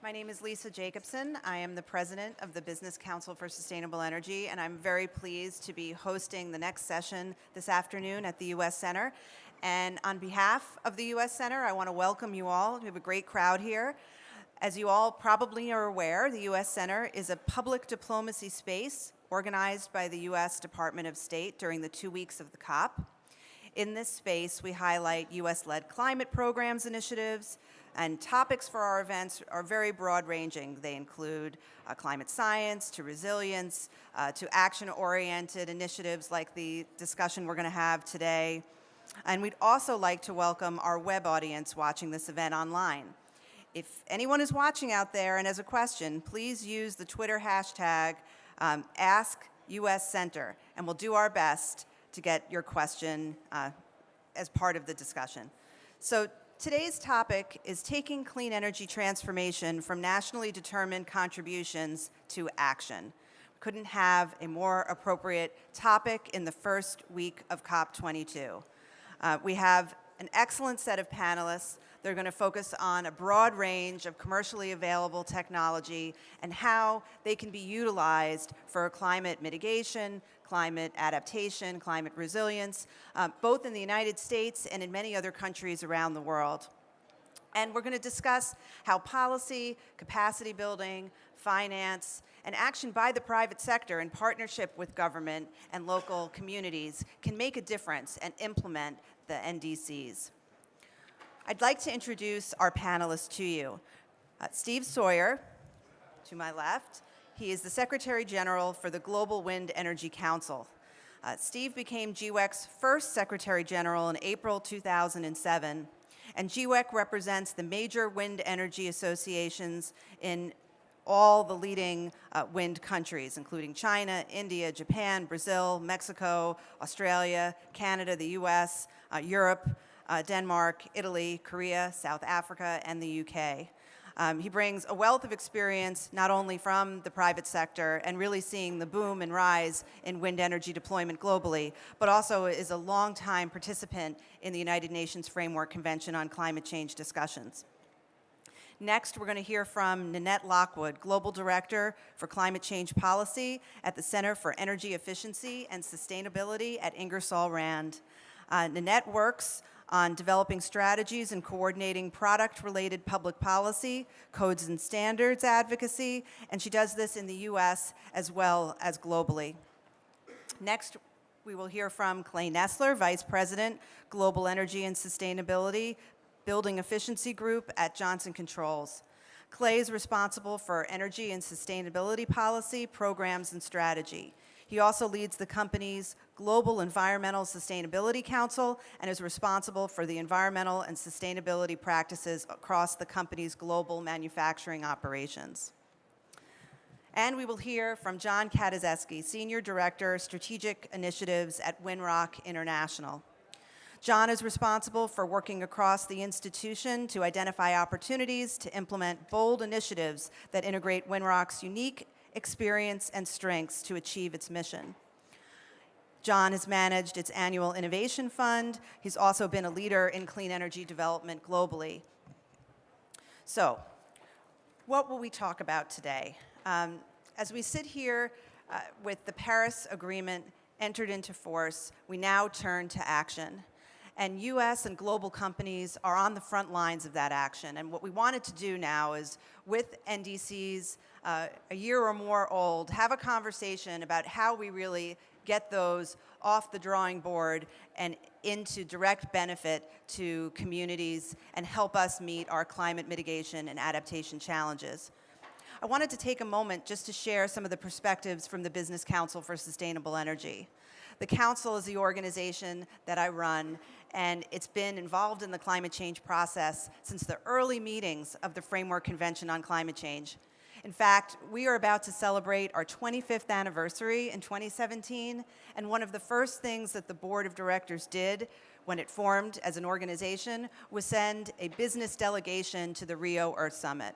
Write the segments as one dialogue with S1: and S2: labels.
S1: My name is Lisa Jacobson. I am the president of the Business Council for Sustainable Energy, and I'm very pleased to be hosting the next session this afternoon at the U.S. Center. And on behalf of the U.S. Center, I want to welcome you all. We have a great crowd here. As you all probably are aware, the U.S. Center is a public diplomacy space organized by the U.S. Department of State during the 2 weeks of the COP. In this space, we highlight U.S.-led climate programs initiatives, and topics for our events are very broad-ranging. They include climate science, to resilience, to action-oriented initiatives like the discussion we're going to have today. And we'd also like to welcome our web audience watching this event online. If anyone is watching out there and has a question, please use the Twitter hashtag #AskUSCenter, and we'll do our best to get your question as part of the discussion. So today's topic is taking clean energy transformation from nationally determined contributions to action. We couldn't have a more appropriate topic in the first week of COP-22. We have an excellent set of panelists. They're going to focus on a broad range of commercially available technology and how they can be utilized for climate mitigation, climate adaptation, climate resilience, both in the United States and in many other countries around the world. And we're going to discuss how policy, capacity building, finance, and action by the private sector in partnership with government and local communities can make a difference and implement the NDCs. I'd like to introduce our panelists to you. Steve Sawyer, to my left. He is the Secretary General for the Global Wind Energy Council. Steve became GWEC's first Secretary General in April 2007, and GWEC represents the major wind energy associations in all the leading wind countries, including China, India, Japan, Brazil, Mexico, Australia, Canada, the US, Europe, Denmark, Italy, Korea, South Africa, and the UK. He brings a wealth of experience not only from the private sector and really seeing the boom and rise in wind energy deployment globally, but also is a longtime participant in the United Nations Framework Convention on Climate Change discussions. Next, we're going to hear from Nanette Lockwood, Global Director for Climate Change Policy at the Center for Energy Efficiency and Sustainability at Ingersoll Rand. Nanette works on developing strategies and coordinating product-related public policy, codes and standards advocacy, and she does this in the US as well as globally. Next, we will hear from Clay Nessler, Vice President, Global Energy and Sustainability, Building Efficiency Group at Johnson Controls. Clay is responsible for energy and sustainability policy, programs, and strategy. He also leads the company's Global Environmental Sustainability Council and is responsible for the environmental and sustainability practices across the company's global manufacturing operations. And we will hear from John Katazeski, Senior Director, Strategic Initiatives at Winrock International. John is responsible for working across the institution to identify opportunities to implement bold initiatives that integrate Winrock's unique experience and strengths to achieve its mission. John has managed its annual innovation fund. He's also been a leader in clean energy development globally. So, what will we talk about today? As we sit here with the Paris Agreement entered into force, we now turn to action. And US and global companies are on the front lines of that action. And what we wanted to do now is, with NDCs a year or more old, have a conversation about how we really get those off the drawing board and into direct benefit to communities and help us meet our climate mitigation and adaptation challenges. I wanted to take a moment just to share some of the perspectives from the Business Council for Sustainable Energy. The Council is the organization that I run, and it's been involved in the climate change process since the early meetings of the Framework Convention on Climate Change. In fact, we are about to celebrate our 25th anniversary in 2017, and one of the first things that the Board of Directors did when it formed as an organization was send a business delegation to the Rio Earth Summit.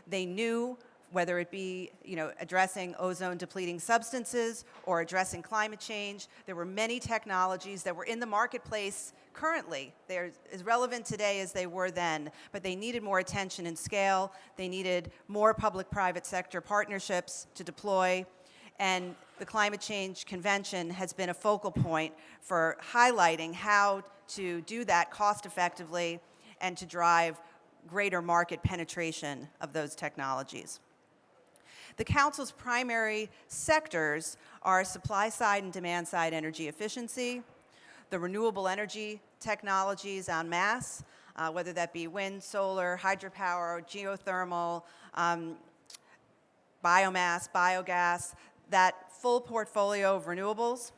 S1: They knew whether it be addressing ozone depleting substances or addressing climate change. There were many technologies that were in the marketplace currently. They're as relevant today as they were then, but they needed more attention and scale. They needed more public-private sector partnerships to deploy. And the Climate Change Convention has been a focal point for highlighting how to do that cost effectively and to drive greater market penetration of those technologies. The Council's primary sectors are supply-side and demand-side energy efficiency, the renewable energy technologies en masse, whether that be wind, solar, hydropower, geothermal, biomass, biogas, that full portfolio of renewables,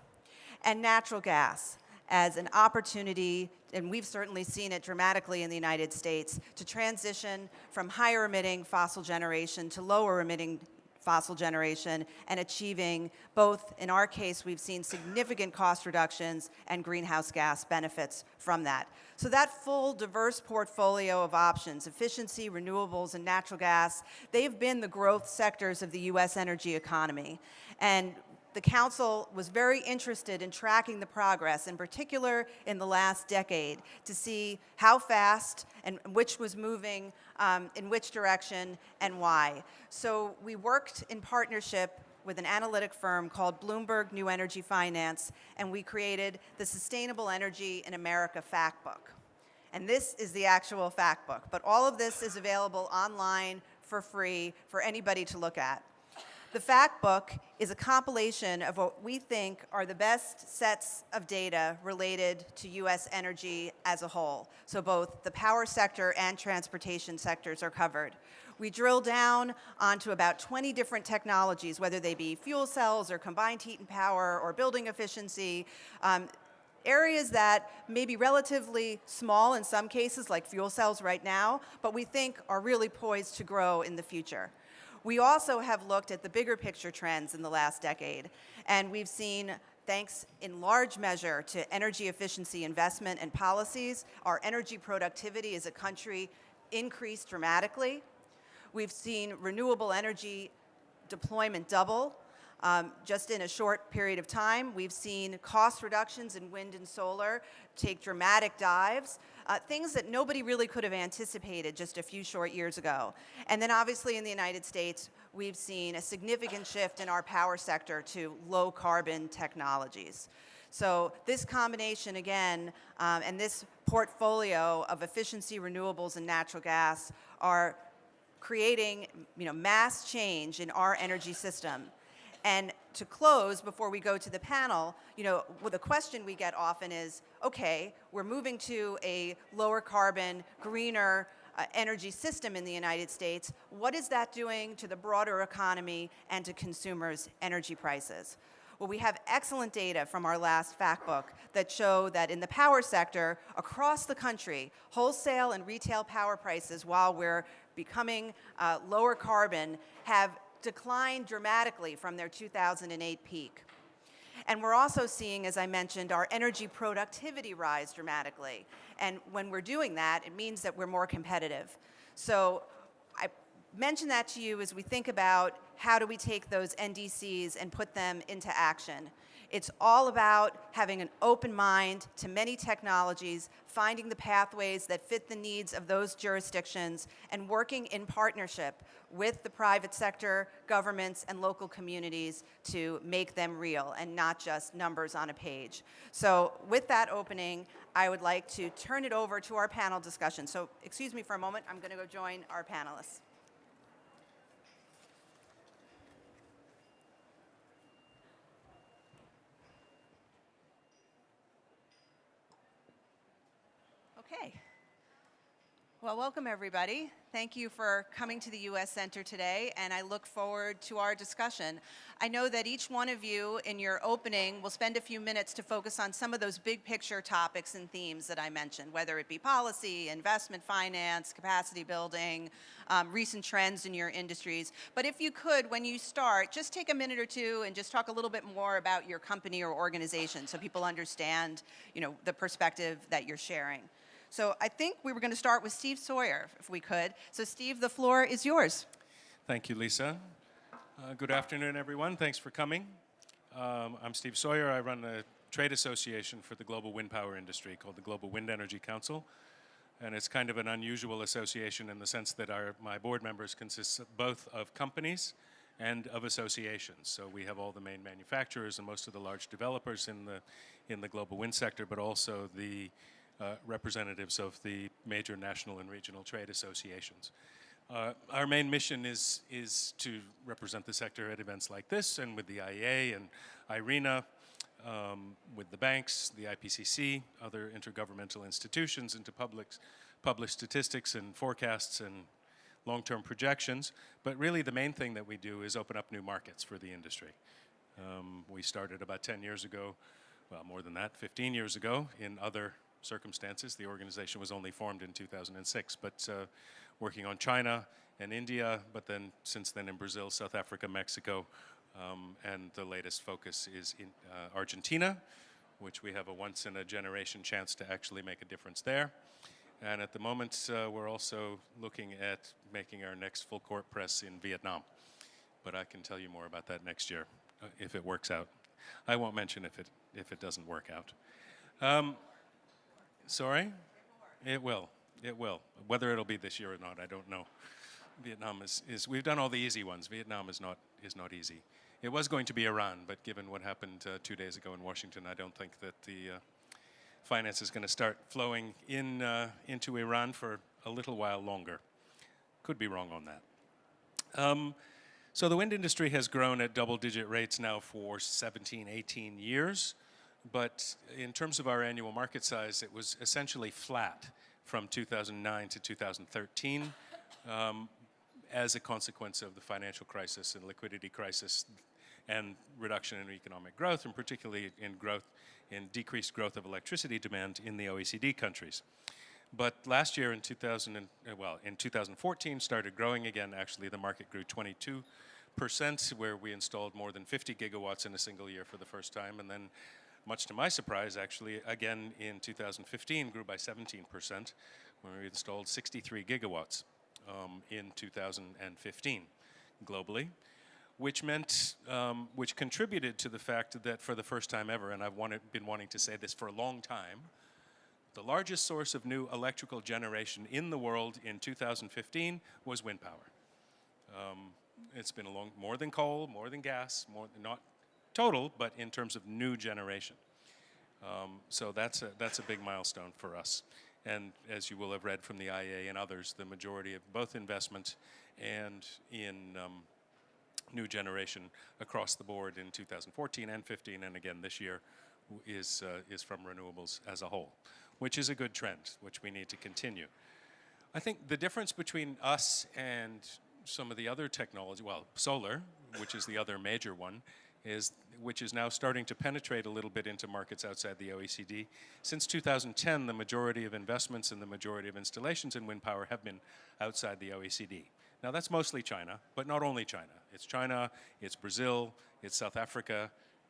S1: and natural gas as an opportunity, and we've certainly seen it dramatically in the United States, to transition from higher emitting fossil generation to lower emitting fossil generation, and achieving both, in our case, we've seen significant cost reductions and greenhouse gas benefits from that. So that full diverse portfolio of options, efficiency, renewables, and natural gas, they've been the growth sectors of the US energy economy. And the Council was very interested in tracking the progress, in particular in the last decade, to see how fast and which was moving in which direction and why. So we worked in partnership with an analytic firm called Bloomberg New Energy Finance, and we created the Sustainable Energy in America Fact Book. And this is the actual fact book, but all of this is available online for free for anybody to look at. The fact book is a compilation of what we think are the best sets of data related to US energy as a whole. So both the power sector and transportation sectors are covered. We drill down onto about 20 different technologies, whether they be fuel cells or combined heat and power or building efficiency, areas that may be relatively small in some cases, like fuel cells right now, but we think are really poised to grow in the future. We also have looked at the bigger picture trends in the last decade, and we've seen, thanks in large measure to energy efficiency investment and policies, our energy productivity as a country increase dramatically. We've seen renewable energy deployment double. Just in a short period of time, we've seen cost reductions in wind and solar take dramatic dives, things that nobody really could have anticipated just a few short years ago. And then obviously in the United States, we've seen a significant shift in our power sector to low carbon technologies. So this combination again, and this portfolio of efficiency, renewables, and natural gas are creating mass change in our energy system. And to close, before we go to the panel, the question we get often is, okay, we're moving to a lower carbon, greener energy system in the United States. What is that doing to the broader economy and to consumers' energy prices? Well, we have excellent data from our last fact book that show that in the power sector across the country, wholesale and retail power prices, while we're becoming lower carbon, have declined dramatically from their 2008 peak. And we're also seeing, as I mentioned, our energy productivity rise dramatically. And when we're doing that, it means that we're more competitive. So I mention that to you as we think about how do we take those NDCs and put them into action. It's all about having an open mind to many technologies, finding the pathways that fit the needs of those jurisdictions, and working in partnership with the private sector, governments, and local communities to make them real and not just numbers on a page. So with that opening, I would like to turn it over to our panel discussion. So excuse me for a moment. I'm going to go join our panelists. Okay. Well, welcome everybody. Thank you for coming to the U.S. Center today, and I look forward to our discussion. I know that each one of you in your opening will spend a few minutes to focus on some of those big picture topics and themes that I mentioned, whether it be policy, investment finance, capacity building, recent trends in your industries. But if you could, when you start, just take a minute or two and just talk a little bit more about your company or organization so people understand, the perspective that you're sharing. So I think we were going to start with Steve Sawyer, if we could. So Steve, the floor is yours.
S2: Thank you, Lisa. Good afternoon, everyone. Thanks for coming. I'm Steve Sawyer. I run a trade association for the global wind power industry called the Global Wind Energy Council. And it's kind of an unusual association in the sense that my board members consist both of companies and of associations. So we have all the main manufacturers and most of the large developers in the global wind sector, but also the representatives of the major national and regional trade associations. Our main mission is to represent the sector at events like this and with the IEA and IRENA, with the banks, the IPCC, other intergovernmental institutions, and to publish statistics and forecasts and long-term projections. But really the main thing that we do is open up new markets for the industry. We started about 10 years ago, well, more than that, 15 years ago in other circumstances. The organization was only formed in 2006, but working on China and India, but then since then in Brazil, South Africa, Mexico, and the latest focus is in Argentina, which we have a once-in-a-generation chance to actually make a difference there. And at the moment, we're also looking at making our next full-court press in Vietnam. But I can tell you more about that next year, if it works out. I won't mention if it doesn't work out. Sorry? It will. It will. Whether it'll be this year or not, I don't know. Vietnam is we've done all the easy ones. Vietnam is not easy. It was going to be Iran, but given what happened 2 days ago in Washington, I don't think that the finance is going to start flowing into Iran for a little while longer. Could be wrong on that. So the wind industry has grown at double-digit rates now for 17, 18 years. But in terms of our annual market size, it was essentially flat from 2009 to 2013 as a consequence of the financial crisis and liquidity crisis and reduction in economic growth, and particularly in decreased growth of electricity demand in the OECD countries. But last year in 2014 started growing again. Actually, the market grew 22%, where we installed more than 50 gigawatts in a single year for the first time, and then much to my surprise, actually, again in 2015, grew by 17%, when we installed 63 gigawatts in 2015 globally, which meant, which contributed to the fact that for the first time ever, and I've been wanting to say this for a long time, the largest source of new electrical generation in the world in 2015 was wind power. It's been more than coal, more than gas, not total, but in terms of new generation. So that's a big milestone for us. And as you will have read from the IEA and others, the majority of both investment and in new generation across the board in 2014 and 15, and again this year, is from renewables as a whole, which is a good trend, which we need to continue. I think the difference between us and some of the other technology, well, solar, which is the other major one, which is now starting to penetrate a little bit into markets outside the OECD. Since 2010, the majority of investments and the majority of installations in wind power have been outside the OECD. Now that's mostly China, but not only China. It's China, it's Brazil, it's South Africa,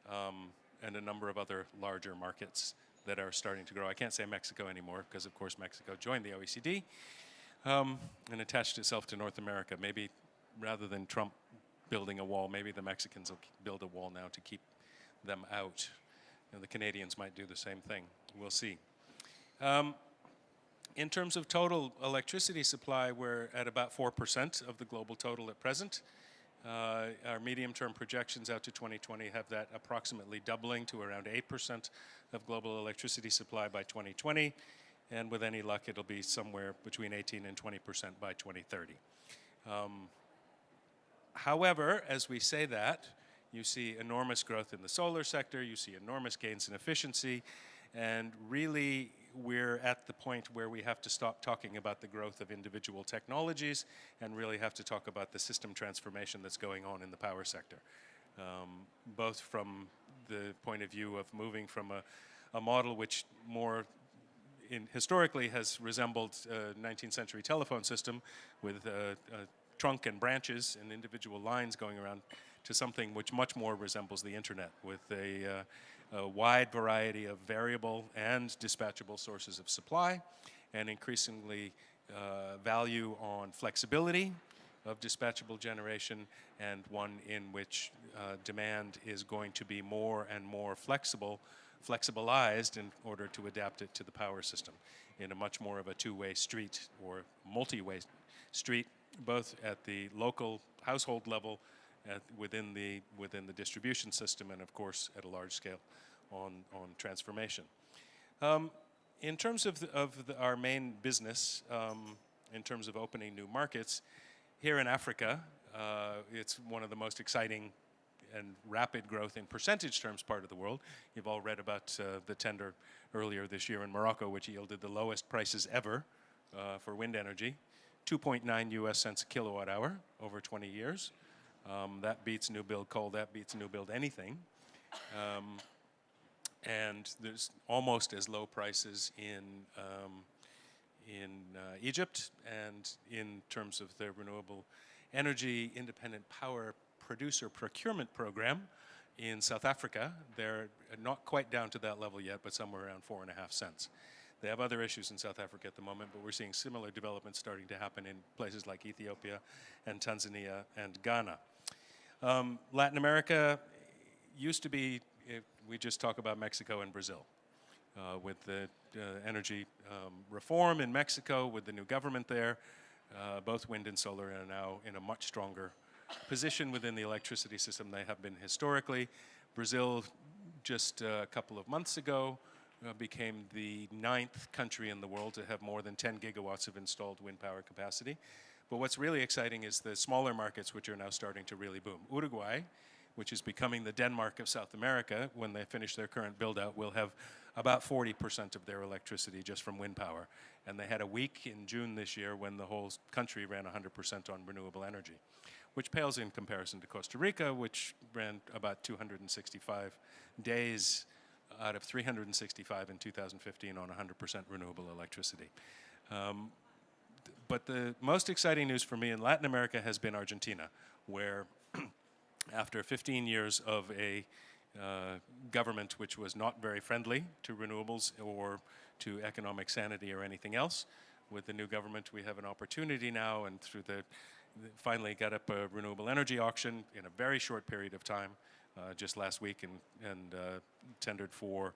S2: and a number of other larger markets that are starting to grow. I can't say Mexico anymore because, of course, Mexico joined the OECD and attached itself to North America. Maybe rather than Trump building a wall, maybe the Mexicans will build a wall now to keep them out. And the Canadians might do the same thing. We'll see. In terms of total electricity supply, we're at about 4% of the global total at present. Our medium-term projections out to 2020 have that approximately doubling to around 8% of global electricity supply by 2020. And with any luck, it'll be somewhere between 18 and 20% by 2030. However, as we say that, you see enormous growth in the solar sector, you see enormous gains in efficiency, and really we're at the point where we have to stop talking about the growth of individual technologies and really have to talk about the system transformation that's going on in the power sector, both from the point of view of moving from a model which historically has resembled a 19th century telephone system with a trunk and branches and individual lines going around to something which much more resembles the internet with a wide variety of variable and dispatchable sources of supply and increasingly value on flexibility of dispatchable generation and one in which demand is going to be more and more flexibilized in order to adapt it to the power system in a much more of a two-way street or multi-way street, both at the local household level, within the distribution system, and of course at a large scale on transformation. In terms of our main business, in terms of opening new markets, here in Africa, it's one of the most exciting and rapid growth in percentage terms part of the world. You've all read about the tender earlier this year in Morocco, which yielded the lowest prices ever for wind energy, 2.9 US cents a kilowatt hour over 20 years. That beats new build coal, that beats new build anything. And there's almost as low prices in Egypt, and in terms of the renewable energy independent power producer procurement program in South Africa. They're not quite down to that level yet, but somewhere around 4.5 cents. They have other issues in South Africa at the moment, but we're seeing similar developments starting to happen in places like Ethiopia and Tanzania and Ghana. Latin America used to be, we just talk about Mexico and Brazil. With the energy reform in Mexico, with the new government there, both wind and solar are now in a much stronger position within the electricity system they have been historically. Brazil, just a couple of months ago, became the 9th country in the world to have more than 10 gigawatts of installed wind power capacity. But what's really exciting is the smaller markets, which are now starting to really boom. Uruguay, which is becoming the Denmark of South America, when they finish their current build-out, will have about 40% of their electricity just from wind power. And they had a week in June this year when the whole country ran 100% on renewable energy, which pales in comparison to Costa Rica, which ran about 265 days out of 365 in 2015 on 100% renewable electricity. But the most exciting news for me in Latin America has been Argentina, where after 15 years of a government which was not very friendly to renewables or to economic sanity or anything else, with the new government we have an opportunity now, and through finally got up a renewable energy auction in a very short period of time, just last week, and tendered for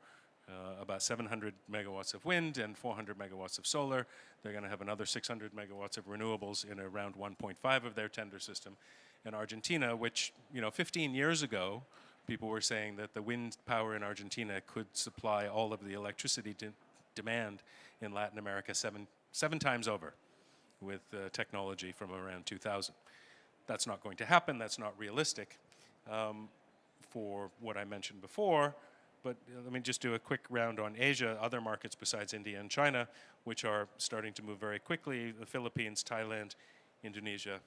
S2: about 700 megawatts of wind and 400 megawatts of solar. They're going to have another 600 megawatts of renewables in around 1.5 of their tender system. And Argentina, which 15 years ago, people were saying that the wind power in Argentina could supply all of the electricity demand in Latin America seven times over with technology from around 2000. That's not going to happen. That's not realistic for what I mentioned before. But let me just do a quick round on Asia, other markets besides India and China, which are starting to move very quickly. The Philippines, Thailand, Indonesia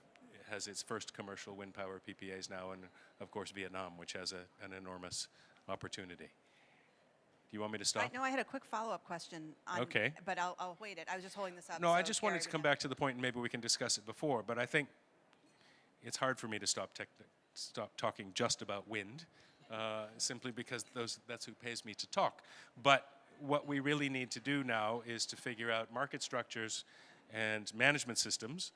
S2: has its first commercial wind power PPAs now, and of course Vietnam, which has an enormous opportunity. Do you want me to stop?
S1: No, I had a quick follow-up question.
S2: Okay.
S1: But I'll wait it. I was just holding this up.
S2: No,
S1: so
S2: I just wanted
S1: Gary
S2: to come back to the point, and maybe we can discuss it before, but I think it's hard for me to stop talking just about wind, simply because that's who pays me to talk. But what we really need to do now is to figure out market structures and management systems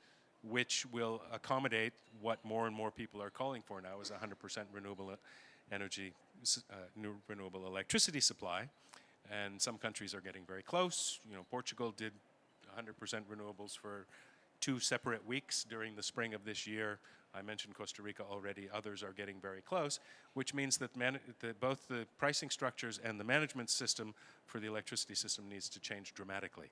S2: which will accommodate what more and more people are calling for now, is 100% renewable energy, renewable electricity supply. And some countries are getting very close. Portugal did 100% renewables for 2 separate weeks during the spring of this year. I mentioned Costa Rica already. Others are getting very close, which means that both the pricing structures and the management system for the electricity system needs to change dramatically.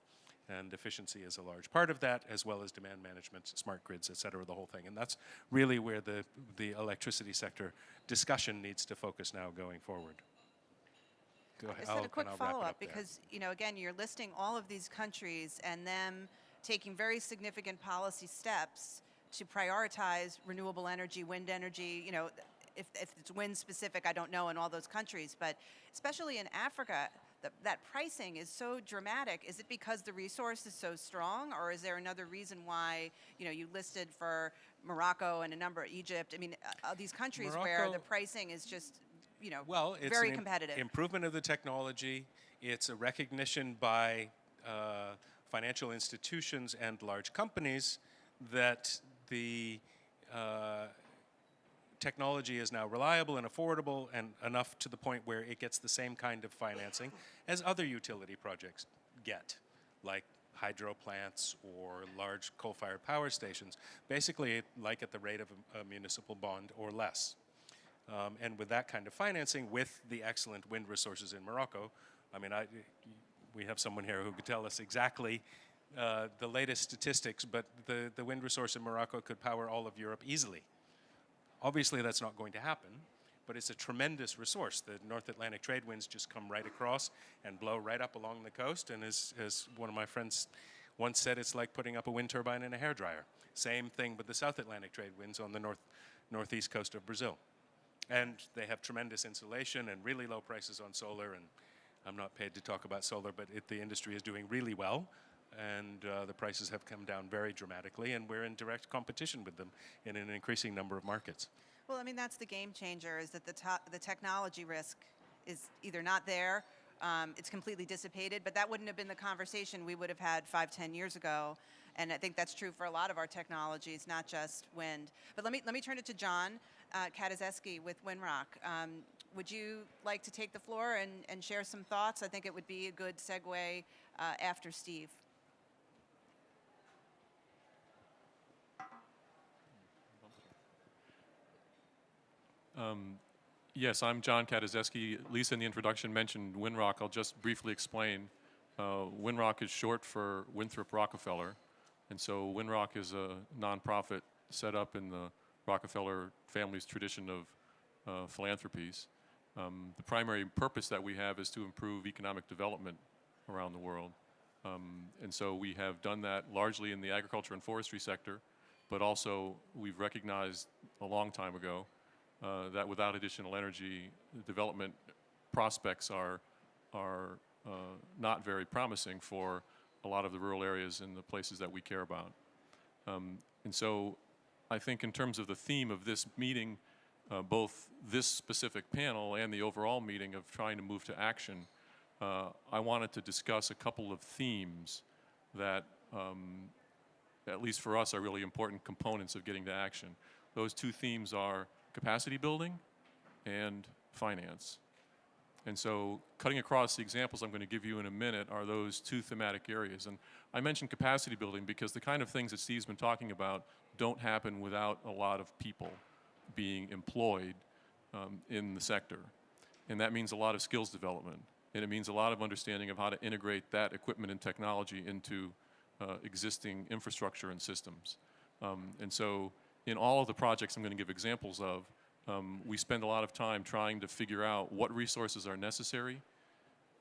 S2: And efficiency is a large part of that, as well as demand management, smart grids, et cetera, the whole thing. And that's really where the electricity sector discussion needs to focus now going forward. Go ahead.
S1: I just had a quick follow-up because, again, you're listing all of these countries and them taking very significant policy steps to prioritize renewable energy, wind energy. If it's wind specific, I don't know in all those countries, but especially in Africa, that pricing is so dramatic. Is it because the resource is so strong, or is there another reason why you listed for Morocco and a number of Egypt? I mean, these countries where the pricing is just
S2: it's
S1: very competitive.
S2: Improvement of the technology. It's a recognition by financial institutions and large companies that the technology is now reliable and affordable and enough to the point where it gets the same kind of financing as other utility projects get, like hydro plants or large coal-fired power stations, basically like at the rate of a municipal bond or less. And with that kind of financing, with the excellent wind resources in Morocco, I mean, we have someone here who could tell us exactly the latest statistics, but the wind resource in Morocco could power all of Europe easily. Obviously, that's not going to happen, but it's a tremendous resource. The North Atlantic trade winds just come right across and blow right up along the coast, and as one of my friends once said, it's like putting up a wind turbine in a hairdryer. Same thing with the South Atlantic trade winds on the northeast coast of Brazil. And they have tremendous insulation and really low prices on solar, and I'm not paid to talk about solar, but the industry is doing really well, and the prices have come down very dramatically, and we're in direct competition with them in an increasing number of markets.
S1: Well, I mean, that's the game changer, is that the technology risk is either not there, it's completely dissipated, but that wouldn't have been the conversation we would have had 5-10 years ago. And I think that's true for a lot of our technologies, not just wind. But let me turn it to John Katazeski with Winrock. Would you like to take the floor and share some thoughts? I think it would be a good segue after Steve.
S3: Yes, I'm John Katazeski. Lisa in the introduction mentioned Winrock. I'll just briefly explain. Winrock is short for Winthrop Rockefeller. And so Winrock is a nonprofit set up in the Rockefeller family's tradition of philanthropies. The primary purpose that we have is to improve economic development around the world. And so we have done that largely in the agriculture and forestry sector, but also we've recognized a long time ago that without additional energy, development prospects are not very promising for a lot of the rural areas and the places that we care about. And so I think in terms of the theme of this meeting, both this specific panel and the overall meeting of trying to move to action, I wanted to discuss a couple of themes that, at least for us, are really important components of getting to action. Those two themes are capacity building and finance. And so cutting across the examples I'm going to give you in a minute are those two thematic areas. And I mentioned capacity building because the kind of things that Steve's been talking about don't happen without a lot of people being employed in the sector. And that means a lot of skills development. And it means a lot of understanding of how to integrate that equipment and technology into existing infrastructure and systems. And so in all of the projects I'm going to give examples of, we spend a lot of time trying to figure out what resources are necessary,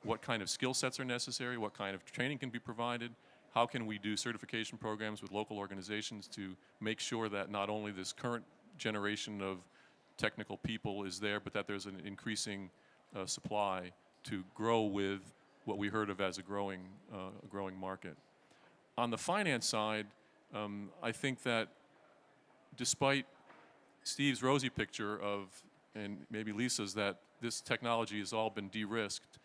S3: what kind of skill sets are necessary, what kind of training can be provided, how can we do certification programs with local organizations to make sure that not only this current generation of technical people is there, but that there's an increasing supply to grow with what we heard of as a growing market. On the finance side, I think that despite Steve's rosy picture of, and maybe Lisa's, that this technology has all been de-risked,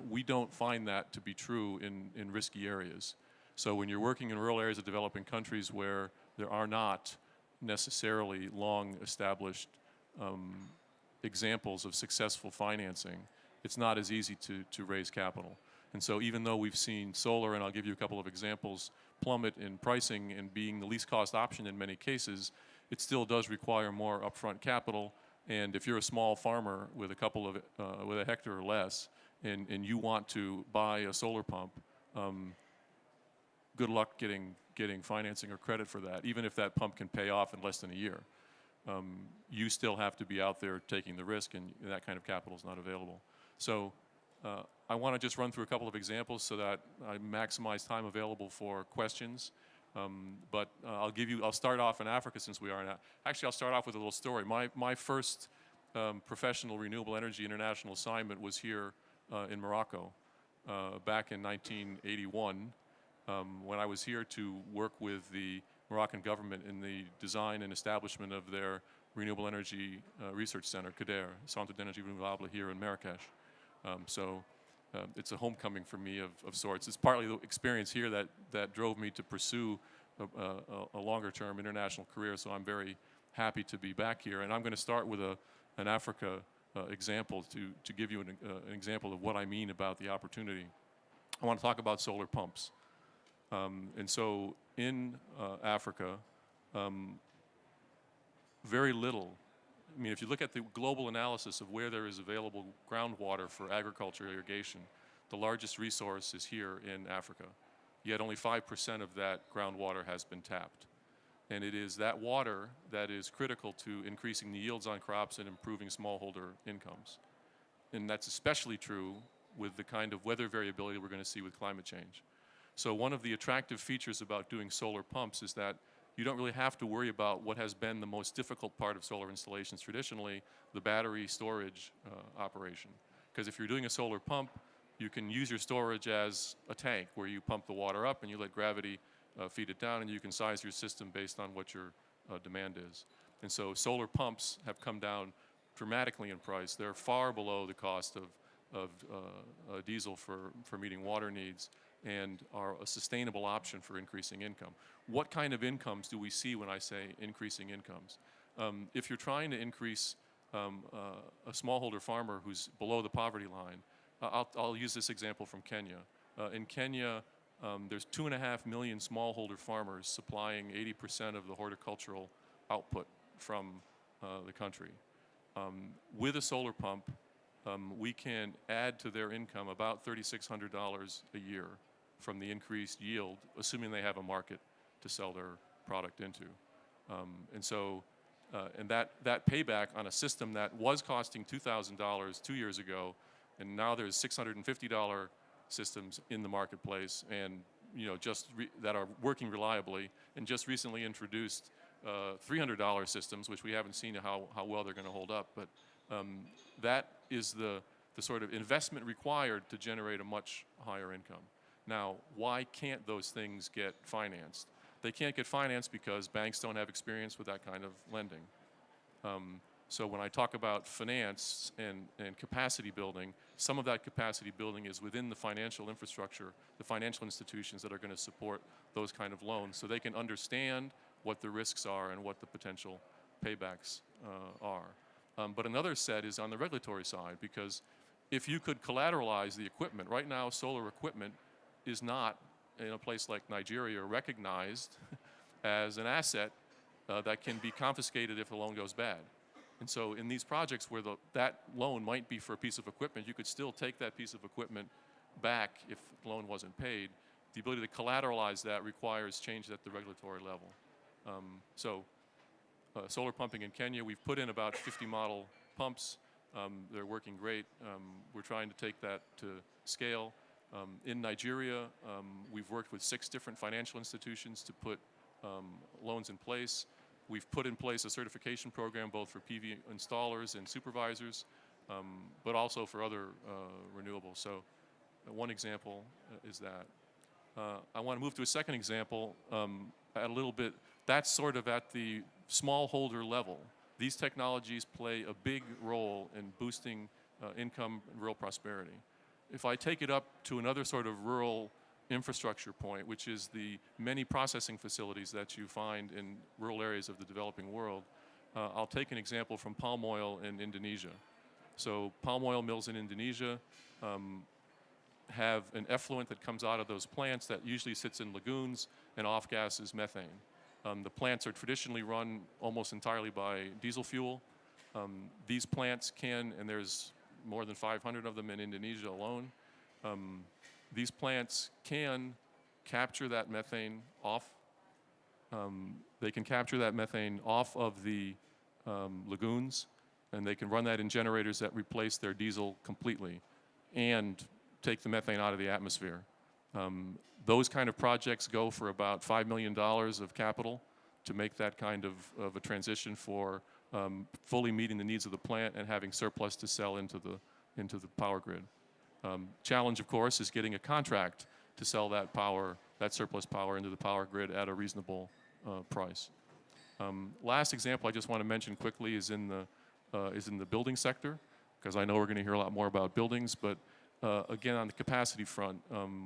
S3: we don't find that to be true in risky areas. So when you're working in rural areas of developing countries where there are not necessarily long established examples of successful financing, it's not as easy to raise capital. And so even though we've seen solar, and I'll give you a couple of examples, plummet in pricing and being the least cost option in many cases, it still does require more upfront capital. And if you're a small farmer with a couple of with a hectare or less, and you want to buy a solar pump, good luck getting financing or credit for that, even if that pump can pay off in less than a year. You still have to be out there taking the risk, and that kind of capital is not available. So I want to just run through a couple of examples so that I maximize time available for questions. But I'll start off in Africa since we are in. Actually, I'll start off with a little story. My first professional renewable energy international assignment was here in Morocco back in 1981 when I was here to work with the Moroccan government in the design and establishment of their renewable energy research center, CADER, Centre d'Énergie Renouvelable, here in Marrakesh. So it's a homecoming for me of sorts. It's partly the experience here that drove me to pursue a longer-term international career, so I'm very happy to be back here. And I'm going to start with an Africa example to give you an example of what I mean about the opportunity. I want to talk about solar pumps. And so in Africa, very little, I mean, if you look at the global analysis of where there is available groundwater for agriculture irrigation, the largest resource is here in Africa. Yet only 5% of that groundwater has been tapped. And it is that water that is critical to increasing the yields on crops and improving smallholder incomes. And that's especially true with the kind of weather variability we're going to see with climate change. So one of the attractive features about doing solar pumps is that you don't really have to worry about what has been the most difficult part of solar installations traditionally, the battery storage operation. Because if you're doing a solar pump, you can use your storage as a tank where you pump the water up and you let gravity feed it down, and you can size your system based on what your demand is. And so solar pumps have come down dramatically in price. They're far below the cost of diesel for meeting water needs, and are a sustainable option for increasing income. What kind of incomes do we see when I say increasing incomes? If you're trying to increase a smallholder farmer who's below the poverty line, I'll use this example from Kenya. In Kenya, there's 2.5 million smallholder farmers supplying 80% of the horticultural output from the country. With a solar pump, we can add to their income about $3,600 a year from the increased yield, assuming they have a market to sell their product into. And that payback on a system that was costing $2,000 2 years ago, and now there's $650 systems in the marketplace, and that are working reliably, and just recently introduced $300 systems, which we haven't seen how well they're going to hold up. But that is the sort of investment required to generate a much higher income. Now, why can't those things get financed? They can't get financed because banks don't have experience with that kind of lending. So when I talk about finance and capacity building, some of that capacity building is within the financial infrastructure, the financial institutions that are going to support those kind of loans, so they can understand what the risks are and what the potential paybacks are. But another set is on the regulatory side, because if you could collateralize the equipment, right now solar equipment is not, in a place like Nigeria, recognized as an asset that can be confiscated if the loan goes bad. And so in these projects where that loan might be for a piece of equipment, you could still take that piece of equipment back if the loan wasn't paid. The ability to collateralize that requires change at the regulatory level. Solar pumping in Kenya, we've put in about 50 model pumps. They're working great. We're trying to take that to scale. In Nigeria, we've worked with 6 different financial institutions to put loans in place. We've put in place a certification program both for PV installers and supervisors, but also for other renewables. So one example is that. I want to move to a second example a little bit. That's sort of at the smallholder level. These technologies play a big role in boosting income and rural prosperity. If I take it up to another sort of rural infrastructure point, which is the many processing facilities that you find in rural areas of the developing world, I'll take an example from palm oil in Indonesia. So palm oil mills in Indonesia have an effluent that comes out of those plants that usually sits in lagoons and off-gases methane. The plants are traditionally run almost entirely by diesel fuel. These plants can, and there's more than 500 of them in Indonesia alone, these plants can capture that methane off. They can capture that methane off of the lagoons, and they can run that in generators that replace their diesel completely and take the methane out of the atmosphere. Those kind of projects go for about $5 million of capital to make that kind of a transition for fully meeting the needs of the plant and having surplus to sell into the power grid. Challenge, of course, is getting a contract to sell that power, that surplus power, into the power grid at a reasonable price. Last example I just want to mention quickly is in the building sector, because I know we're going to hear a lot more about buildings. But again, on the capacity front,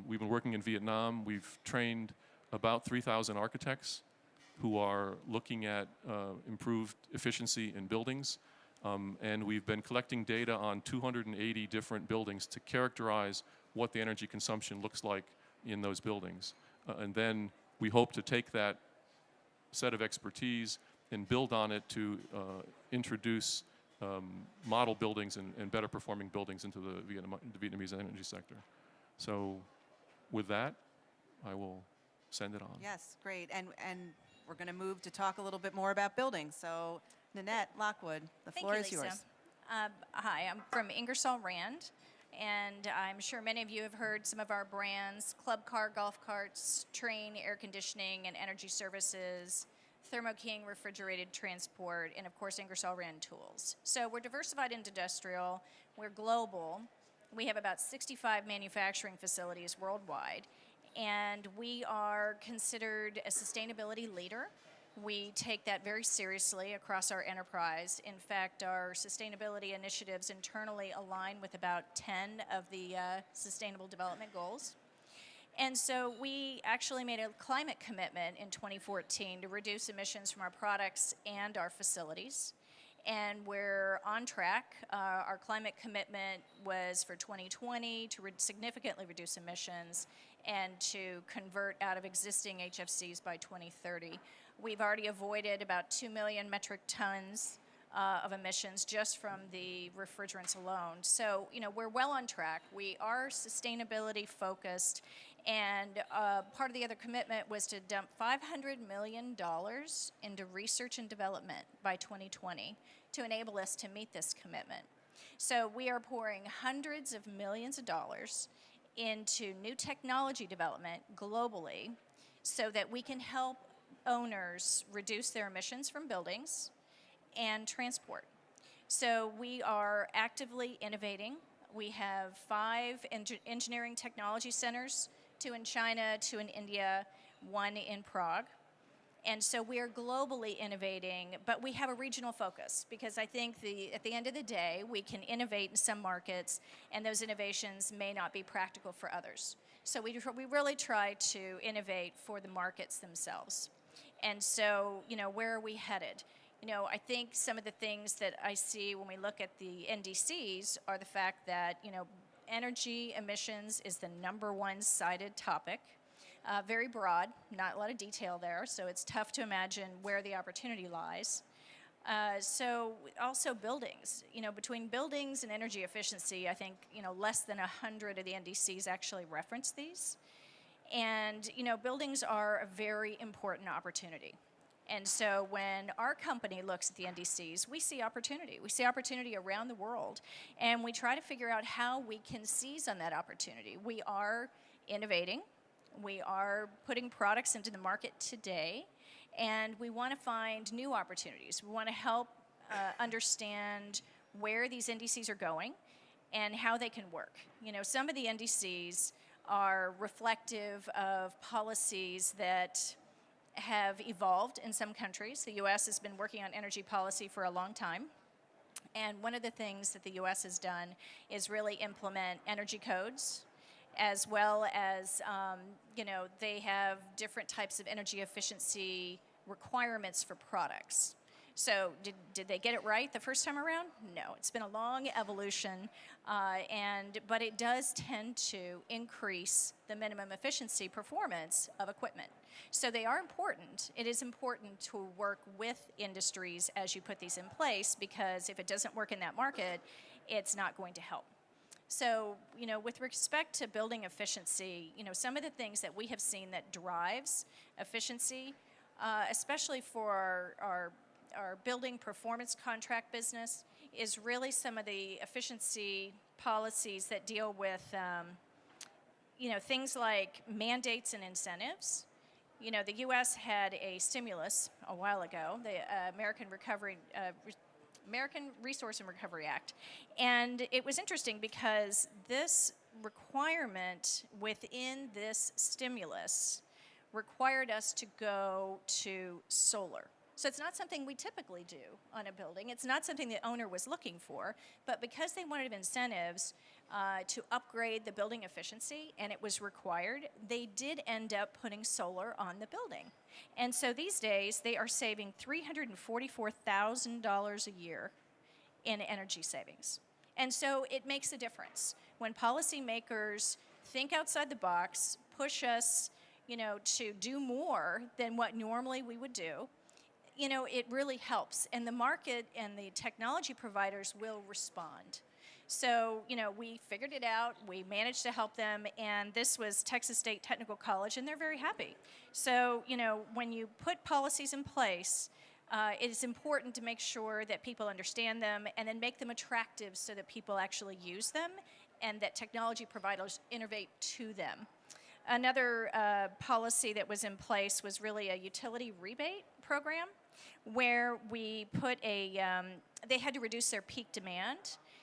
S3: we've been working in Vietnam. We've trained about 3,000 architects who are looking at improved efficiency in buildings. And we've been collecting data on 280 different buildings to characterize what the energy consumption looks like in those buildings. And then we hope to take that set of expertise and build on it to introduce model buildings and better performing buildings into the Vietnamese energy sector. So with that, I will send it on.
S1: Yes, great. And we're going to move to talk a little bit more about buildings. So Nanette Lockwood, the floor is yours.
S4: Hi, I'm from Ingersoll Rand, and I'm sure many of you have heard some of our brands: Club Car, Golf Carts, Train, Air Conditioning and Energy Services, Thermo King, Refrigerated Transport, and of course Ingersoll Rand Tools. So we're diversified into industrial, we're global, we have about 65 manufacturing facilities worldwide, and we are considered a sustainability leader. We take that very seriously across our enterprise. In fact, our sustainability initiatives internally align with about 10 of the Sustainable Development Goals. And so we actually made a climate commitment in 2014 to reduce emissions from our products and our facilities. And we're on track. Our climate commitment was for 2020 to significantly reduce emissions and to convert out of existing HFCs by 2030. We've already avoided about 2 million metric tons of emissions just from the refrigerants alone. So, we're well on track. We are sustainability focused, and part of the other commitment was to dump $500 million into research and development by 2020 to enable us to meet this commitment. So we are pouring hundreds of millions of dollars into new technology development globally so that we can help owners reduce their emissions from buildings and transport. So we are actively innovating. We have 5 engineering technology centers, 2 in China, 2 in India, 1 in Prague. And so we are globally innovating, but we have a regional focus because I think at the end of the day, we can innovate in some markets and those innovations may not be practical for others. So we really try to innovate for the markets themselves. And so, where are we headed? I think some of the things that I see when we look at the NDCs are the fact that, energy emissions is the #1 cited topic. Very broad, not a lot of detail there, so it's tough to imagine where the opportunity lies. So also buildings. Between buildings and energy efficiency, I think, less than 100 of the NDCs actually reference these. And, buildings are a very important opportunity. And so when our company looks at the NDCs, we see opportunity. We see opportunity around the world, and we try to figure out how we can seize on that opportunity. We are innovating. We are putting products into the market today, and we want to find new opportunities. We want to help understand where these NDCs are going and how they can work. Some of the NDCs are reflective of policies that have evolved in some countries. The U.S. has been working on energy policy for a long time. And one of the things that the U.S. has done is really implement energy codes, as well as, they have different types of energy efficiency requirements for products. So did they get it right the first time around? No, it's been a long evolution, but it does tend to increase the minimum efficiency performance of equipment. So they are important. It is important to work with industries as you put these in place, because if it doesn't work in that market, it's not going to help. So, with respect to building efficiency, some of the things that we have seen that drives efficiency, especially for our building performance contract business, is really some of the efficiency policies that deal with, things like mandates and incentives. The U.S. had a stimulus a while ago, the American Resource and Recovery Act. And it was interesting because this requirement within this stimulus required us to go to solar. So it's not something we typically do on a building. It's not something the owner was looking for, but because they wanted incentives to upgrade the building efficiency, and it was required, they did end up putting solar on the building. And so these days, they are saving $344,000 a year in energy savings. And so it makes a difference. When policymakers think outside the box, push us, to do more than what normally we would do, it really helps. And the market and the technology providers will respond. So, we figured it out, we managed to help them, and this was Texas State Technical College, and they're very happy. So, when you put policies in place, it is important to make sure that people understand them and then make them attractive so that people actually use them and that technology providers innovate to them. Another policy that was in place was really a utility rebate program where we put they had to reduce their peak demand.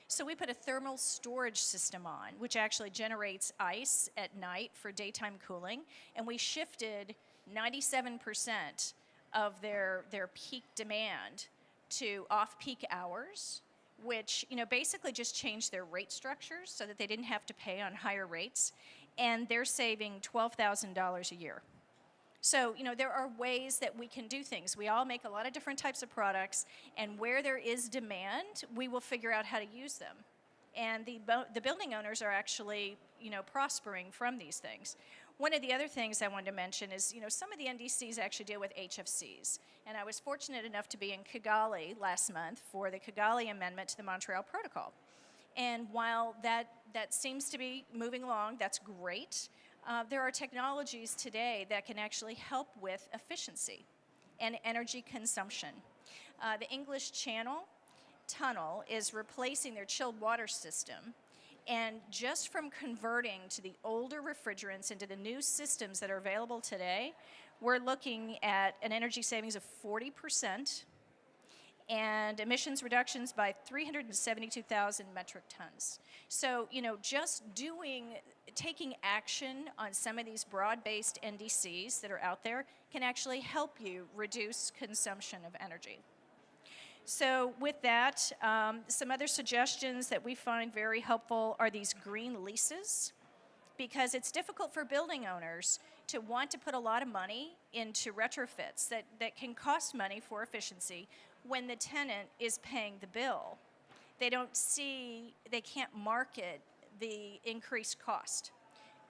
S4: So we put a thermal storage system on, which actually generates ice at night for daytime cooling, and we shifted 97% of their peak demand to off-peak hours, which basically just changed their rate structures so that they didn't have to pay on higher rates, and they're saving $12,000 a year. So, there are ways that we can do things. We all make a lot of different types of products, and where there is demand, we will figure out how to use them. And the building owners are actually, prospering from these things. One of the other things I wanted to mention is, some of the NDCs actually deal with HFCs. And I was fortunate enough to be in Kigali last month for the Kigali Amendment to the Montreal Protocol. And while that seems to be moving along, that's great. There are technologies today that can actually help with efficiency and energy consumption. The English Channel Tunnel is replacing their chilled water system, and just from converting to the older refrigerants into the new systems that are available today, we're looking at an energy savings of 40% and emissions reductions by 372,000 metric tons. So, just taking action on some of these broad-based NDCs that are out there can actually help you reduce consumption of energy. So with that, some other suggestions that we find very helpful are these green leases, because it's difficult for building owners to want to put a lot of money into retrofits that can cost money for efficiency when the tenant is paying the bill. They can't market the increased cost.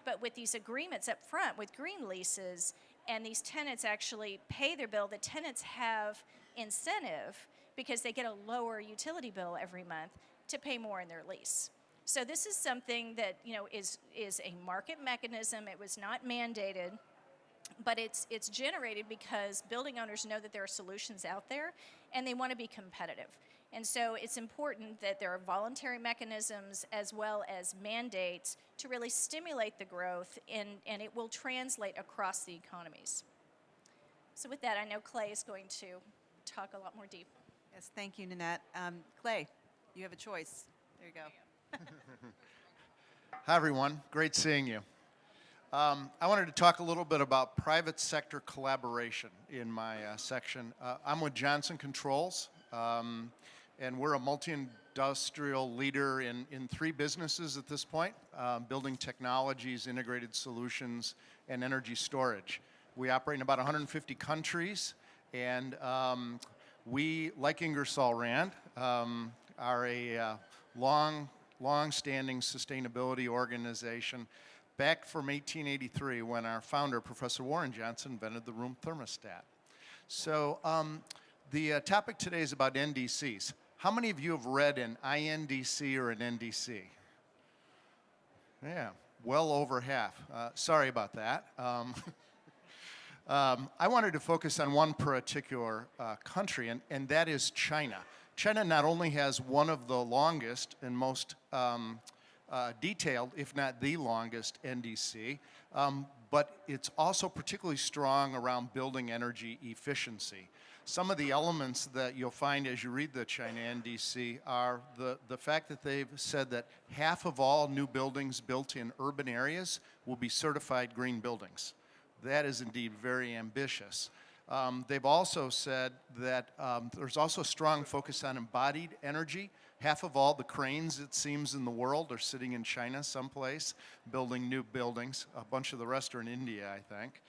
S4: But with these agreements up front, with green leases, and these tenants actually pay their bill, the tenants have incentive because they get a lower utility bill every month to pay more in their lease. So this is something that is a market mechanism. It was not mandated, but it's generated because building owners know that there are solutions out there and they want to be competitive. And so it's important that there are voluntary mechanisms as well as mandates to really stimulate the growth, and it will translate across the economies. So with that, I know Clay is going to talk a lot more deep.
S1: Yes, thank you, Nanette. Clay, you have a choice. There you go.
S5: Hi, everyone. Great seeing you. I wanted to talk a little bit about private sector collaboration in my section. I'm with Johnson Controls, and we're a multi-industrial leader in 3 businesses at this point, building technologies, integrated solutions, and energy storage. We operate in about 150 countries, and we, like Ingersoll Rand, are a long-standing sustainability organization back from 1883 when our founder, Professor Warren Johnson, invented the room thermostat. So the topic today is about NDCs. How many of you have read an INDC or an NDC? Yeah, well over half. Sorry about that. I wanted to focus on one particular country, and that is China. China not only has one of the longest and most detailed, if not the longest, NDC, but it's also particularly strong around building energy efficiency. Some of the elements that you'll find as you read the China NDC are the fact that they've said that half of all new buildings built in urban areas will be certified green buildings. That is indeed very ambitious. They've also said that there's also a strong focus on embodied energy. Half of all the cranes, it seems, in the world are sitting in China someplace, building new buildings. A bunch of the rest are in India, I think.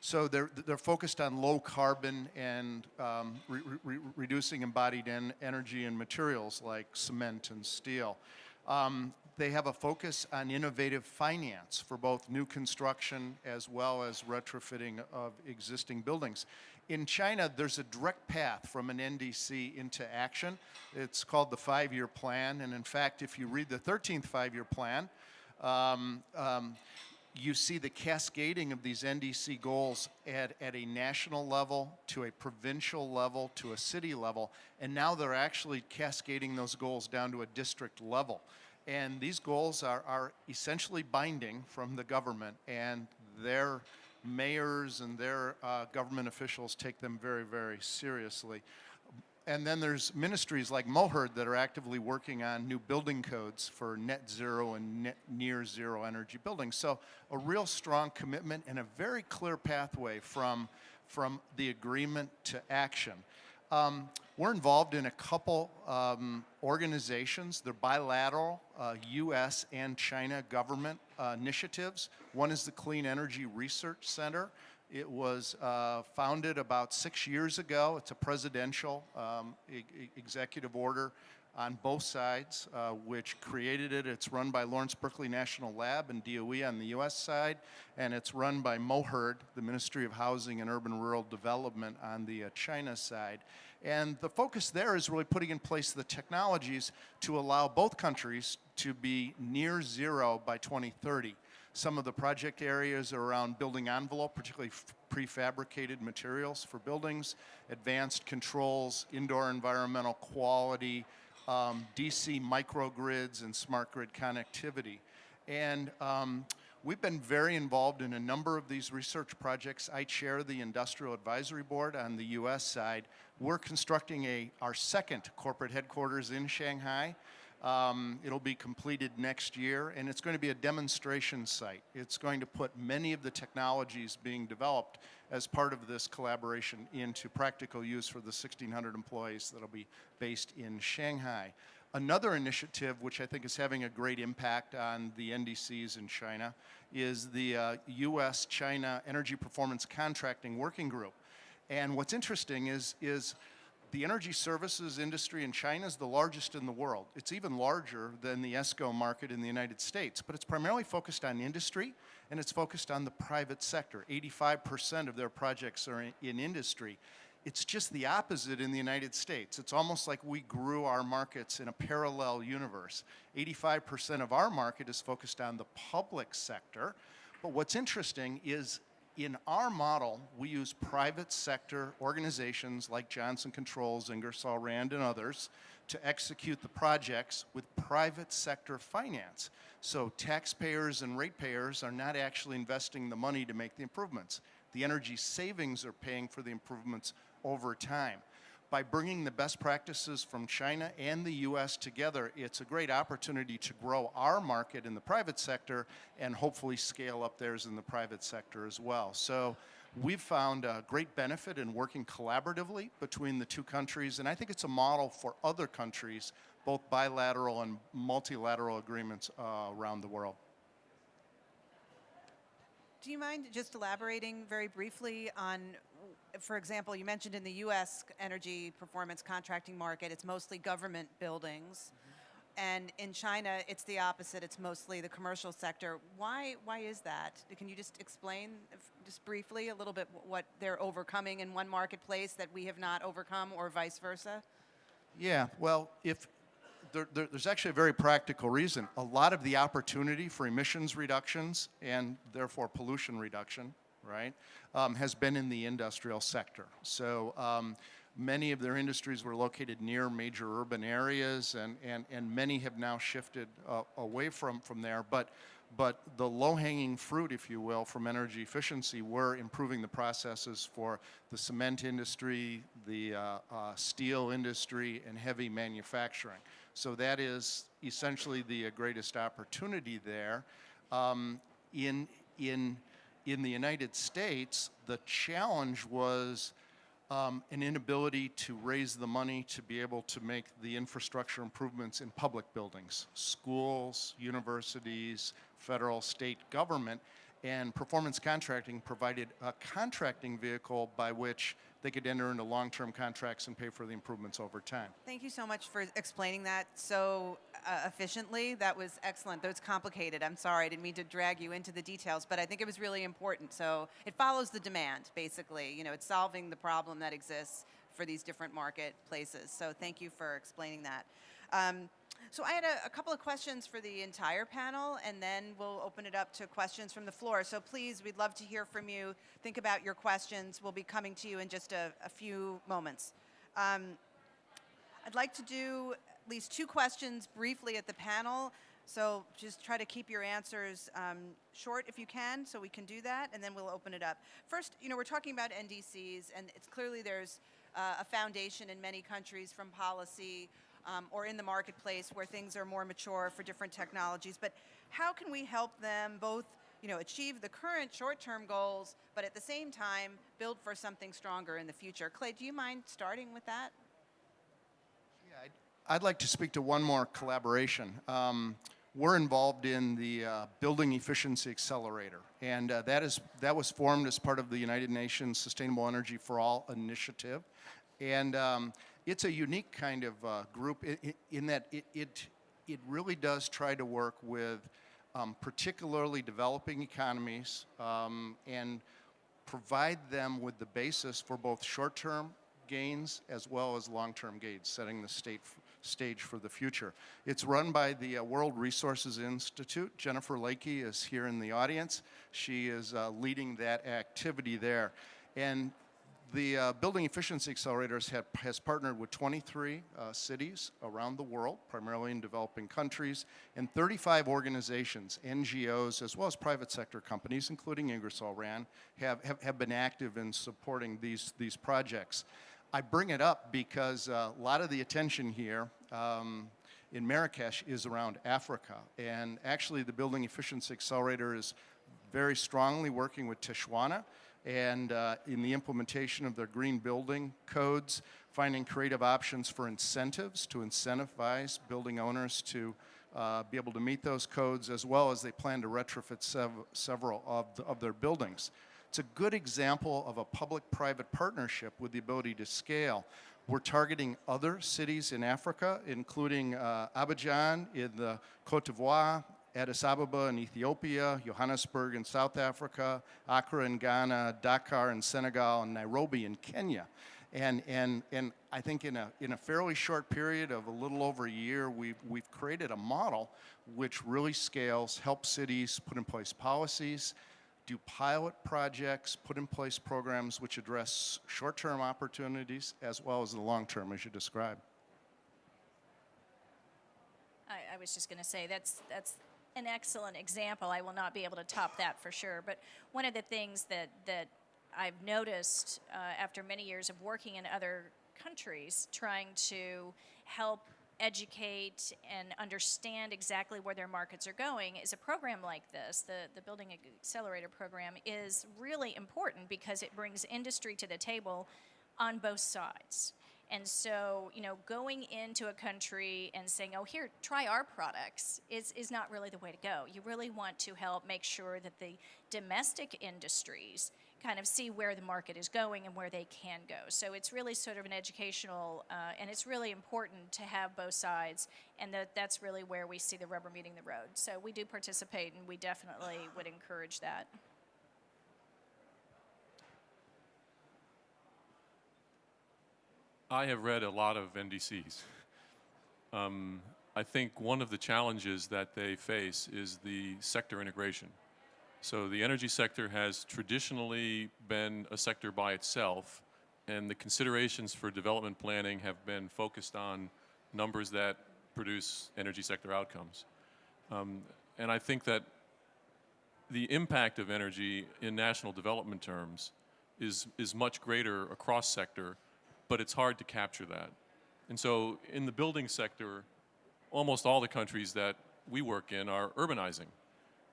S5: So they're focused on low carbon and reducing embodied energy and materials like cement and steel. They have a focus on innovative finance for both new construction as well as retrofitting of existing buildings. In China, there's a direct path from an NDC into action. It's called the 5-year plan, and in fact, if you read the 13th 5-year plan, you see the cascading of these NDC goals at a national level, to a provincial level, to a city level, and now they're actually cascading those goals down to a district level. And these goals are essentially binding from the government, and their mayors and their government officials take them very, very seriously. And then there's ministries like MOHURD that are actively working on new building codes for net zero and near zero energy buildings. So a real strong commitment and a very clear pathway from the agreement to action. We're involved in a couple organizations. They're bilateral, U.S. and China government initiatives. One is the Clean Energy Research Center. It was founded about 6 years ago. It's a presidential executive order on both sides, which created it. It's run by Lawrence Berkeley National Lab and DOE on the U.S. side, and it's run by MOHURD, the Ministry of Housing and Urban Rural Development, on the China side. And the focus there is really putting in place the technologies to allow both countries to be near zero by 2030. Some of the project areas are around building envelope, particularly prefabricated materials for buildings, advanced controls, indoor environmental quality, DC microgrids, and smart grid connectivity. And we've been very involved in a number of these research projects. I chair the Industrial Advisory Board on the U.S. side. We're constructing our second corporate headquarters in Shanghai. It'll be completed next year, and it's going to be a demonstration site. It's going to put many of the technologies being developed as part of this collaboration into practical use for the 1,600 employees that'll be based in Shanghai. Another initiative, which I think is having a great impact on the NDCs in China, is the U.S.-China Energy Performance Contracting Working Group. And what's interesting is the energy services industry in China is the largest in the world. It's even larger than the ESCO market in the United States, but it's primarily focused on industry, and it's focused on the private sector. 85% of their projects are in industry. It's just the opposite in the United States. It's almost like we grew our markets in a parallel universe. 85% of our market is focused on the public sector, but what's interesting is in our model, we use private sector organizations like Johnson Controls, Ingersoll Rand, and others to execute the projects with private sector finance. So taxpayers and ratepayers are not actually investing the money to make the improvements. The energy savings are paying for the improvements over time. By bringing the best practices from China and the U.S. together, it's a great opportunity to grow our market in the private sector and hopefully scale up theirs in the private sector as well. So we've found a great benefit in working collaboratively between the two countries, and I think it's a model for other countries, both bilateral and multilateral agreements around the world.
S1: Do you mind just elaborating very briefly on, for example, you mentioned in the U.S. energy performance contracting market, it's mostly government buildings. And in China, it's the opposite. It's mostly the commercial sector. Why is that? Can you just explain, just briefly, a little bit what they're overcoming in one marketplace that we have not overcome, or vice versa?
S5: Yeah, well, there's actually a very practical reason. A lot of the opportunity for emissions reductions and therefore pollution reduction, right, has been in the industrial sector. So many of their industries were located near major urban areas, and many have now shifted away from there. But the low-hanging fruit, if you will, from energy efficiency were improving the processes for the cement industry, the steel industry, and heavy manufacturing. So that is essentially the greatest opportunity there. In in the United States, the challenge was an inability to raise the money to be able to make the infrastructure improvements in public buildings, schools, universities, federal, state government, and performance contracting provided a contracting vehicle by which they could enter into long-term contracts and pay for the improvements over time.
S1: Thank you so much for explaining that so efficiently. That was excellent. Though it's complicated. I'm sorry, I didn't mean to drag you into the details, but I think it was really important. So it follows the demand, basically. You know, it's solving the problem that exists for these different marketplaces. So thank you for explaining that. So I had a couple of questions for the entire panel, and then we'll open it up to questions from the floor. So please, we'd love to hear from you. Think about your questions. We'll be coming to you in just a few moments. I'd like to do at least 2 questions briefly at the panel. So just try to keep your answers short if you can, so we can do that, and then we'll open it up. First, you know, we're talking about NDCs, and it's clearly there's a foundation in many countries from policy or in the marketplace where things are more mature for different technologies. But how can we help them both, you know, achieve the current short-term goals, but at the same time build for something stronger in the future? Clay, do you mind starting with that?
S5: Yeah, I'd like to speak to one more collaboration. We're involved in the Building Efficiency Accelerator, and that was formed as part of the United Nations Sustainable Energy for All initiative. And it's a unique kind of group in that it really does try to work with particularly developing economies and provide them with the basis for both short-term gains as well as long-term gains, setting the stage for the future. It's run by the World Resources Institute. Jennifer Lakey is here in the audience. She is leading that activity there. And the Building Efficiency Accelerators has partnered with 23 cities around the world, primarily in developing countries, and 35 organizations, NGOs, as well as private sector companies, including Ingersoll Rand, have been active in supporting these projects. I bring it up because a lot of the attention here in Marrakesh is around Africa. And actually, the Building Efficiency Accelerator is very strongly working with Tijuana and in the implementation of their green building codes, finding creative options for incentives to incentivize building owners to be able to meet those codes, as well as they plan to retrofit several of their buildings. It's a good example of a public-private partnership with the ability to scale. We're targeting other cities in Africa, including Abidjan in the Côte d'Ivoire, Addis Ababa in Ethiopia, Johannesburg in South Africa, Accra in Ghana, Dakar in Senegal, and Nairobi in Kenya. And I think in a fairly short period of a little over a year, we've created a model which really scales, helps cities put in place policies, do pilot projects, put in place programs which address short-term opportunities as well as the long-term, as you described.
S4: I was just going to say that's an excellent example. I will not be able to top that for sure. But one of the things that I've noticed after many years of working in other countries, trying to help educate and understand exactly where their markets are going, is a program like this, the Building Accelerator program, is really important because it brings industry to the table on both sides. And so, you know, going into a country and saying, oh, here, try our products is not really the way to go. You really want to help make sure that the domestic industries kind of see where the market is going and where they can go. So it's really sort of an educational, and it's really important to have both sides, and that's really where we see the rubber meeting the road. So we do participate, and we definitely would encourage that.
S3: I have read a lot of NDCs. I think one of the challenges that they face is the sector integration. So the energy sector has traditionally been a sector by itself, and the considerations for development planning have been focused on numbers that produce energy sector outcomes. And I think that the impact of energy in national development terms is much greater across sector, but it's hard to capture that. And so in the building sector, almost all the countries that we work in are urbanizing.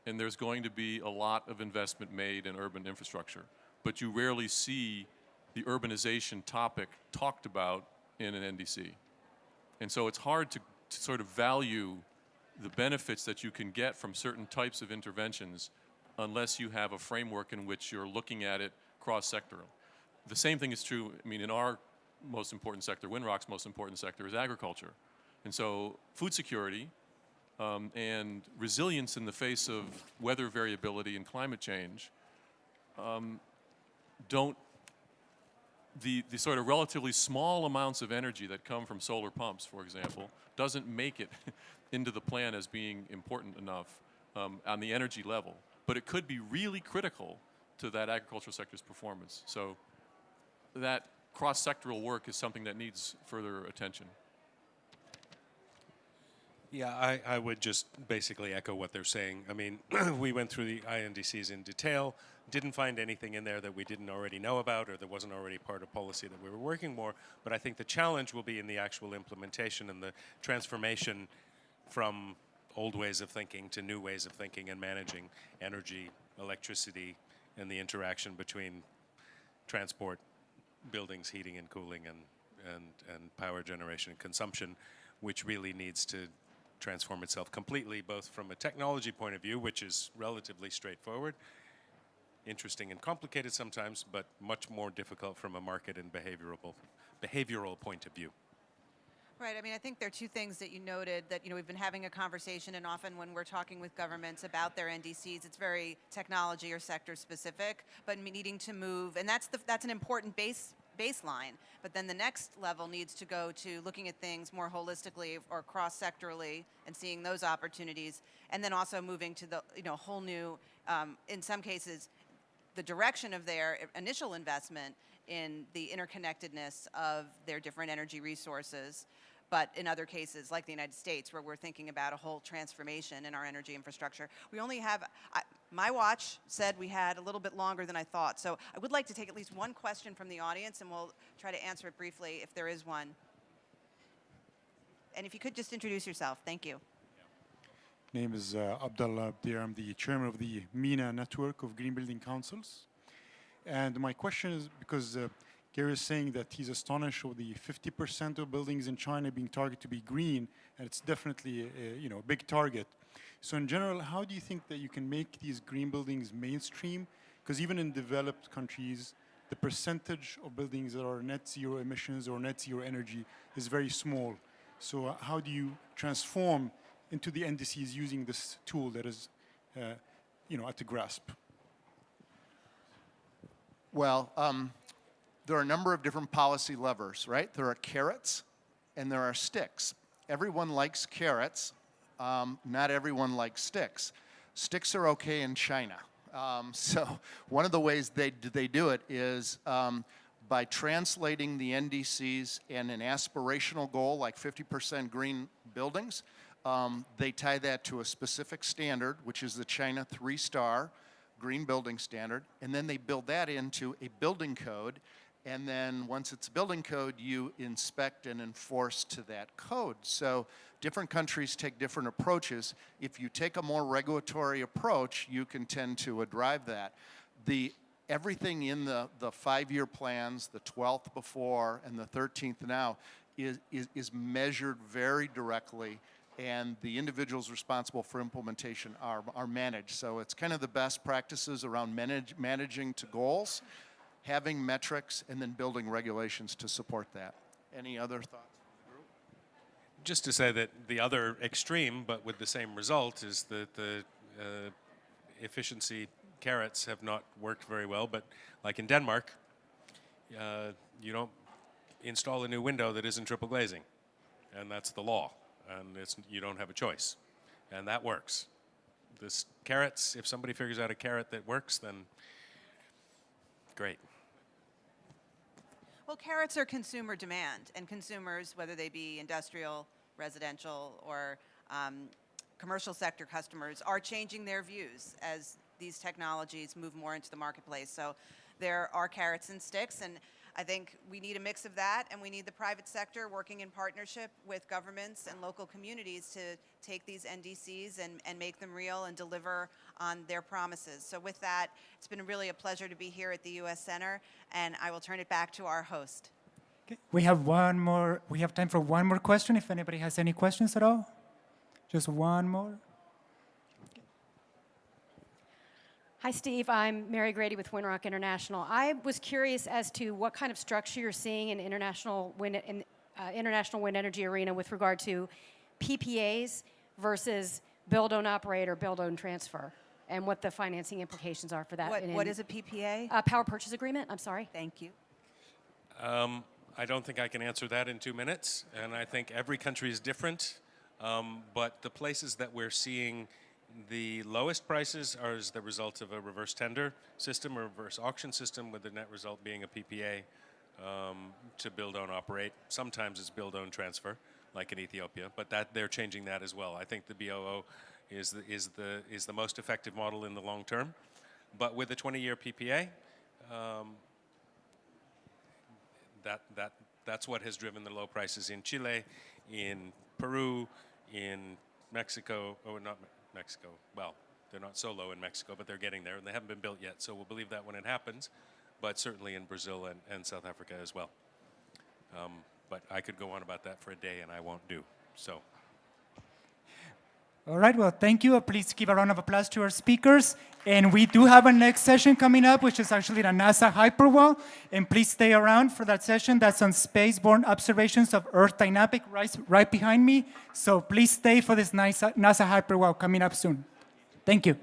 S3: and there's going to be a lot of investment made in urban infrastructure. But you rarely see the urbanization topic talked about in an NDC. And so it's hard to sort of value the benefits that you can get from certain types of interventions unless you have a framework in which you're looking at it cross-sectoral. The same thing is true, I mean, in our most important sector, Windrock's most important sector is agriculture. And so food security and resilience in the face of weather variability and climate change the sort of relatively small amounts of energy that come from solar pumps, for example, doesn't make it into the plan as being important enough on the energy level. But it could be really critical to that agricultural sector's performance. So that cross-sectoral work is something that needs further attention.
S2: Yeah, I would just basically echo what they're saying. I mean, we went through the INDCs in detail, didn't find anything in there that we didn't already know about or that wasn't already part of policy that we were working more. But I think the challenge will be in the actual implementation and the transformation from old ways of thinking to new ways of thinking and managing energy, electricity, and the interaction between transport, buildings, heating and cooling, and power generation and consumption, which really needs to transform itself completely, both from a technology point of view, which is relatively straightforward, interesting and complicated sometimes, but much more difficult from a market and behavioral point of view.
S1: Right. I mean, I think there are two things that you noted that, we've been having a conversation, and often when we're talking with governments about their NDCs, it's very technology or sector specific, but needing to move, and that's an important baseline. But then the next level needs to go to looking at things more holistically or cross-sectorally and seeing those opportunities, and then also moving to the whole new, in some cases, the direction of their initial investment in the interconnectedness of their different energy resources. But in other cases, like the United States, where we're thinking about a whole transformation in our energy infrastructure, we only have, my watch said we had a little bit longer than I thought. So I would like to take at least one question from the audience, and we'll try to answer it briefly if there is one. And if you could just introduce yourself. Thank you.
S6: Name is Abdullah Abdir. I'm the chairman of the MENA network of Green Building Councils. And my question is because Gary is saying that he's astonished of the 50% of buildings in China being targeted to be green, and it's definitely a big target. So in general, how do you think that you can make these green buildings mainstream? Because even in developed countries, the percentage of buildings that are net zero emissions or net zero energy is very small. So how do you transform into the NDCs using this tool that is, at the grasp?
S5: Well, there are a number of different policy levers, right? There are carrots and there are sticks. Everyone likes carrots. Not everyone likes sticks. Sticks are okay in China. So one of the ways they do it is by translating the NDCs and an aspirational goal like 50% green buildings. They tie that to a specific standard, which is the China 3-star green building standard, and then they build that into a building code, and then once it's a building code, you inspect and enforce to that code. So different countries take different approaches. If you take a more regulatory approach, you can tend to drive that. Everything in the 5-year plans, the 12th before and the 13th now, is measured very directly, and the individuals responsible for implementation are managed. So it's kind of the best practices around managing to goals, having metrics, and then building regulations to support that. Any other thoughts from the group?
S2: Just to say that the other extreme, but with the same result, is that the efficiency carrots have not worked very well. But like in Denmark, you don't install a new window that isn't triple glazing, and that's the law. And you don't have a choice, and that works. This carrots, if somebody figures out a carrot that works, then great.
S1: Well, carrots are consumer demand, and consumers, whether they be industrial, residential, or commercial sector customers, are changing their views as these technologies move more into the marketplace. So there are carrots and sticks, and I think we need a mix of that, and we need the private sector working in partnership with governments and local communities to take these NDCs and make them real and deliver on their promises. So with that, it's been really a pleasure to be here at the U.S. Center, and I will turn it back to our host.
S7: Okay. We have time for one more question, if anybody has any questions at all. Just one more.
S8: Hi, Steve. I'm Mary Grady with Windrock International. I was curious as to what kind of structure you're seeing in international wind energy arena with regard to PPAs versus build, own, operate, or build, own, transfer, and what the financing implications are for that.
S1: What is a PPA?
S8: Power purchase agreement. I'm sorry.
S1: Thank you.
S2: I don't think I can answer that in 2 minutes, and I think every country is different. But the places that we're seeing the lowest prices are as the result of a reverse tender system or reverse auction system, with the net result being a PPA to build, own, operate. Sometimes it's build, own, transfer, like in Ethiopia, but they're changing that as well. I think the BOO is the most effective model in the long term. But with a 20-year PPA, that's what has driven the low prices in Chile, in Peru, in Mexico. Oh, not Mexico. Well, they're not so low in Mexico, but they're getting there, and they haven't been built yet. So we'll believe that when it happens, but certainly in Brazil and South Africa as well. But I could go on about that for a day, and I won't do so.
S7: All right, well, thank you. Please give a round of applause to our speakers. And we do have a next session coming up, which is actually the NASA Hyperwall. And please stay around for that session. That's on spaceborne observations of Earth dynamic right behind me. So please stay for this nice NASA Hyperwall coming up soon. Thank you.